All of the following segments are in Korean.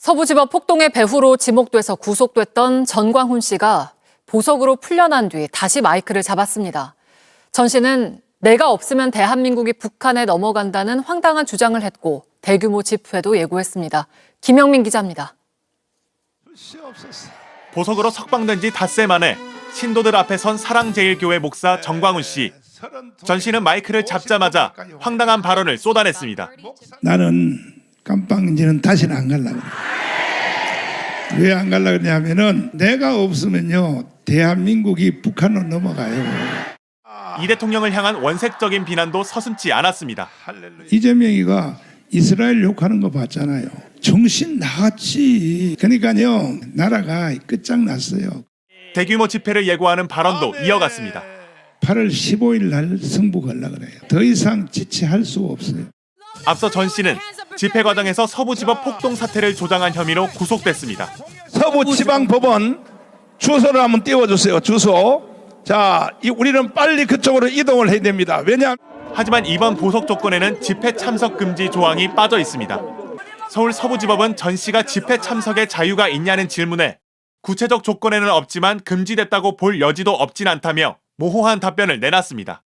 서부지법 폭동의 배후로 지목돼서 구속됐던 전광훈 씨가 보석으로 풀려난 뒤 다시 마이크를 잡았습니다. 전 씨는 내가 없으면 대한민국이 북한에 넘어간다는 황당한 주장을 했고 대규모 집회도 예고했습니다. 김영민 기자입니다. 보석으로 석방된 지 닷새 만에 신도들 앞에 선 사랑제일교회 목사 전광훈 씨. 전 씨는 마이크를 잡자마자 황당한 발언을 쏟아냈습니다. 나는 깜빵지는 다시는 안 가려고 그래. 왜 안 가려고 그러냐면은 내가 없으면요 대한민국이 북한으로 넘어가요. 이 대통령을 향한 원색적인 비난도 서슴지 않았습니다. 이재명이가 이스라엘 욕하는 거 봤잖아요. 정신 나갔지. 그러니까요 나라가 끝장났어요. 대규모 집회를 예고하는 발언도 이어갔습니다. 8월 15일 날 승부 걸려고 그래요. 더 이상 지체할 수 없어요. 앞서 전 씨는 집회 과정에서 서부지법 폭동 사태를 조장한 혐의로 구속됐습니다. 서부지방법원 주소를 한번 띄워주세요. 주소. 자, 우리는 빨리 그쪽으로 이동을 해야 됩니다. 왜냐? 하지만 이번 보석 조건에는 집회 참석 금지 조항이 빠져 있습니다. 서울 서부지법은 전 씨가 집회 참석에 자유가 있냐는 질문에 구체적 조건에는 없지만 금지됐다고 볼 여지도 없진 않다며 모호한 답변을 내놨습니다.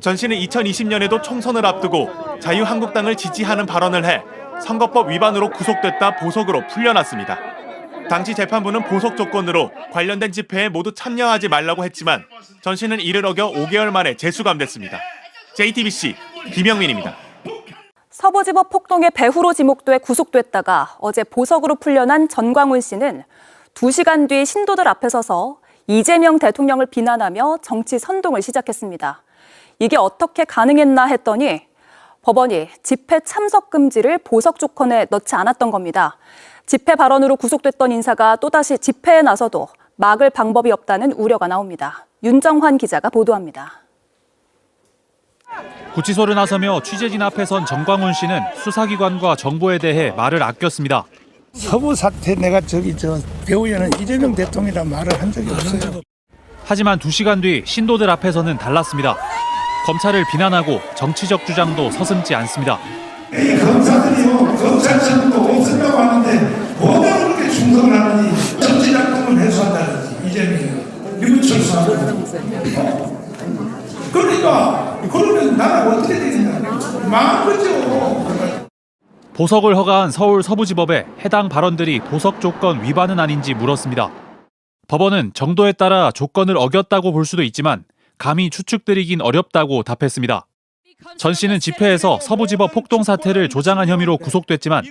전 씨는 2020년에도 총선을 앞두고 자유한국당을 지지하는 발언을 해 선거법 위반으로 구속됐다 보석으로 풀려났습니다. 당시 재판부는 보석 조건으로 관련된 집회에 모두 참여하지 말라고 했지만 전 씨는 이를 어겨 5개월 만에 재수감됐습니다. JTBC 김영민입니다. 서부지법 폭동의 배후로 지목돼 구속됐다가 어제 보석으로 풀려난 전광훈 씨는 2시간 뒤 신도들 앞에 서서 이재명 대통령을 비난하며 정치 선동을 시작했습니다. 이게 어떻게 가능했나 했더니 법원이 집회 참석 금지를 보석 조건에 넣지 않았던 겁니다. 집회 발언으로 구속됐던 인사가 또다시 집회에 나서도 막을 방법이 없다는 우려가 나옵니다. 윤정환 기자가 보도합니다. 구치소를 나서며 취재진 앞에 선 전광훈 씨는 수사기관과 정보에 대해 말을 아꼈습니다. 서부 사태 내가 배우에는 이재명 대통령이란 말을 한 적이 없어요. 하지만 2시간 뒤 신도들 앞에서는 달랐습니다. 검찰을 비난하고 정치적 주장도 서슴지 않습니다. 검사들이요 검찰청도 없었다고 하는데 뭐가 그렇게 충성을 하느니 정치작동을 해소한다든지 이재명이 미국 철수한다든지 그러니까 그러면 나라가 어떻게 되겠냐 망한 거죠. 보석을 허가한 서울 서부지법에 해당 발언들이 보석 조건 위반은 아닌지 물었습니다. 법원은 정도에 따라 조건을 어겼다고 볼 수도 있지만 감히 추측드리긴 어렵다고 답했습니다. 전 씨는 집회에서 서부지법 폭동 사태를 조장한 혐의로 구속됐지만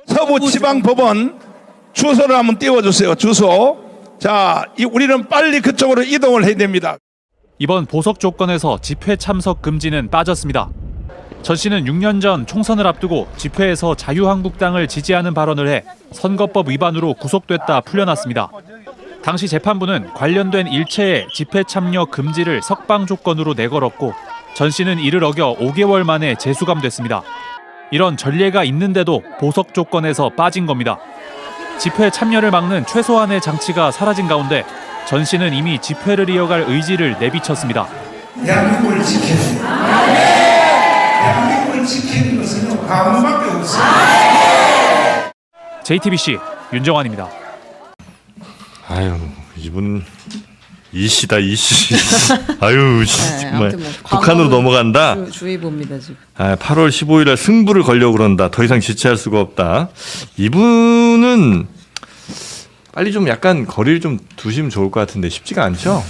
서부지방법원 주소를 한번 띄워주세요. 주소. 자, 우리는 빨리 그쪽으로 이동을 해야 됩니다. 이번 보석 조건에서 집회 참석 금지는 빠졌습니다. 전 씨는 6년 전 총선을 앞두고 집회에서 자유한국당을 지지하는 발언을 해 선거법 위반으로 구속됐다 풀려났습니다. 당시 재판부는 관련된 일체의 집회 참여 금지를 석방 조건으로 내걸었고 전 씨는 이를 어겨 5개월 만에 재수감됐습니다. 이런 전례가 있는데도 보석 조건에서 빠진 겁니다. 집회 참여를 막는 최소한의 장치가 사라진 가운데 전 씨는 이미 집회를 이어갈 의지를 내비쳤습니다. 대한민국을 지켜야 대한민국을 지키는 것은 가문밖에 없어요. JTBC 윤정환입니다. 아유, 이분 이씨다 이씨. 아유, 정말 뭐 북한으로 넘어간다. 주의보입니다 지금. 8월 15일에 승부를 걸려고 그런다. 더 이상 지체할 수가 없다. 이분은 빨리 좀 약간 거리를 좀 두시면 좋을 것 같은데 쉽지가 않죠?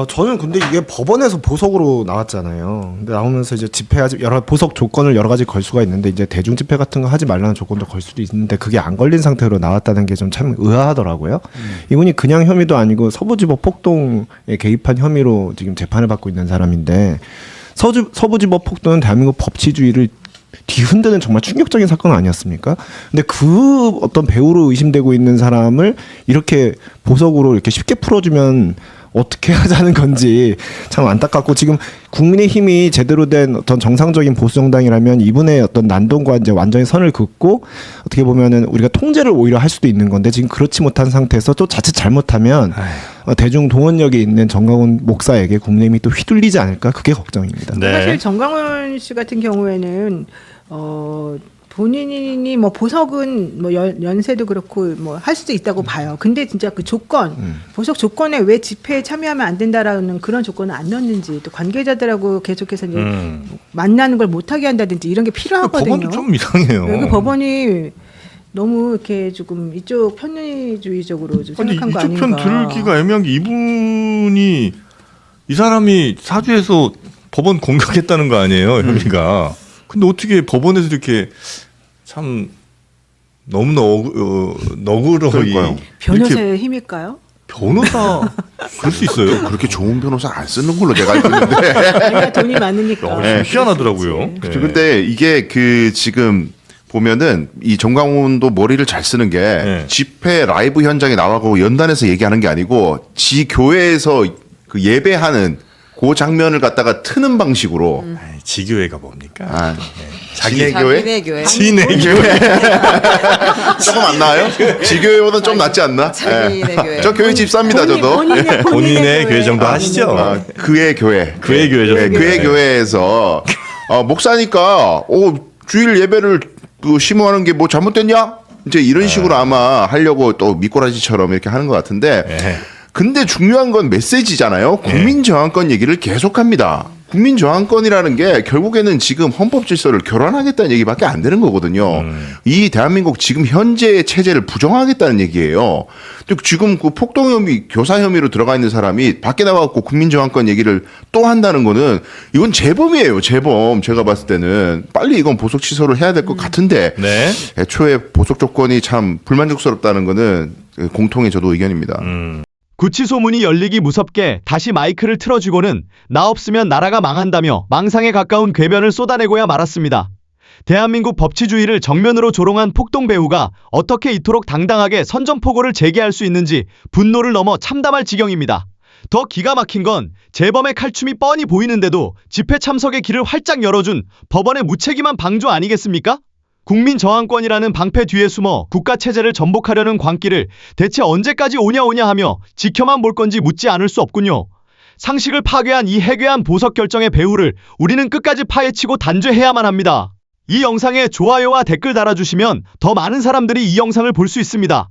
저는 근데 이게 법원에서 보석으로 나왔잖아요. 근데 나오면서 이제 집회하지 보석 조건을 여러 가지 걸 수가 있는데 이제 대중 집회 같은 거 하지 말라는 조건도 걸 수도 있는데 그게 안 걸린 상태로 나왔다는 게 좀 참 의아하더라고요. 이분이 그냥 혐의도 아니고 서부지법 폭동에 개입한 혐의로 지금 재판을 받고 있는 사람인데 서부지법 폭동은 대한민국 법치주의를 뒤흔드는 정말 충격적인 사건 아니었습니까? 근데 그 어떤 배우로 의심되고 있는 사람을 이렇게 보석으로 이렇게 쉽게 풀어주면 어떻게 하자는 건지 참 안타깝고 지금 국민의힘이 제대로 된 어떤 정상적인 보수 정당이라면 이분의 어떤 난동과 이제 완전히 선을 긋고 어떻게 보면은 우리가 통제를 오히려 할 수도 있는 건데 지금 그렇지 못한 상태에서 또 자칫 잘못하면 대중 동원력이 있는 전광훈 목사에게 국민의힘이 또 휘둘리지 않을까 그게 걱정입니다. 네. 사실 전광훈 씨 같은 경우에는 본인이 뭐 보석은 뭐 연세도 그렇고 뭐 할 수도 있다고 봐요. 근데 진짜 그 조건, 보석 조건에 왜 집회에 참여하면 안 된다라는 그런 조건을 안 넣는지, 또 관계자들하고 계속해서 이제 만나는 걸 못하게 한다든지 이런 게 필요하거든요. 법원도 좀 이상해요. 그 법원이 너무 이렇게 조금 이쪽 편의주의적으로 좀 아니 생각한 거 이쪽 편 아닌가. 들기가 애매한 게 이분이 이 사람이 사주에서 법원 공격했다는 거 아니에요, 혐의가. 근데 어떻게 법원에서 이렇게 참 너무나 너그러이 그러니까요. 변호사의 힘일까요? 변호사 그럴 수 있어요. 그렇게 좋은 변호사 안 쓰는 걸로 내가 알고 있는데. 자기가 돈이 많으니까. 좀 희한하더라고요. 네. 그렇죠. 근데 이게 그 지금 보면은 이 정광훈도 머리를 잘 쓰는 게 네. 집회 라이브 현장에 나와고 연단에서 얘기하는 게 아니고 지 교회에서 그 예배하는 그 장면을 갖다가 트는 방식으로 아이, 지교회가 뭡니까? 아, 자기네 교회? 교회. 지네 교회. 조금 안 나아요? 지교회보다 좀 낫지 않나? 자기네 교회. 저 교회 집사입니다, 저도. 본인의 교회 정도 하시죠. 아, 그의 교회. 그의 교회 정도. 네, 그의 교회에서 목사니까 주일 예배를 그 심호하는 게 뭐 잘못됐냐? 이제 이런 식으로 아마 하려고 또 미꾸라지처럼 이렇게 하는 것 같은데 네. 근데 중요한 건 메시지잖아요. 국민 저항권 얘기를 계속합니다. 국민 저항권이라는 게 결국에는 지금 헌법 질서를 결혼하겠다는 얘기밖에 안 되는 거거든요. 이 대한민국 지금 현재의 체제를 부정하겠다는 얘기예요. 근데 지금 그 폭동 혐의, 교사 혐의로 들어가 있는 사람이 밖에 나와갖고 국민 저항권 얘기를 또 한다는 거는 이건 재범이에요. 재범. 제가 봤을 때는 빨리 이건 보석 취소를 해야 될 것 같은데 네. 애초에 보석 조건이 참 불만족스럽다는 거는 공통의 저도 의견입니다. 구치소문이 열리기 무섭게 다시 마이크를 틀어주고는 나 없으면 나라가 망한다며 망상에 가까운 궤변을 쏟아내고야 말았습니다. 대한민국 법치주의를 정면으로 조롱한 폭동 배우가 어떻게 이토록 당당하게 선전포고를 제기할 수 있는지 분노를 넘어 참담할 지경입니다. 더 기가 막힌 건 재범의 칼춤이 뻔히 보이는데도 집회 참석의 길을 활짝 열어준 법원의 무책임한 방조 아니겠습니까? 국민 저항권이라는 방패 뒤에 숨어 국가체제를 전복하려는 광기를 대체 언제까지 오냐 하며 지켜만 볼 건지 묻지 않을 수 없군요. 상식을 파괴한 이 해괴한 보석 결정의 배후를 우리는 끝까지 파헤치고 단죄해야만 합니다. 이 영상에 좋아요와 댓글 달아주시면 더 많은 사람들이 이 영상을 볼 수 있습니다.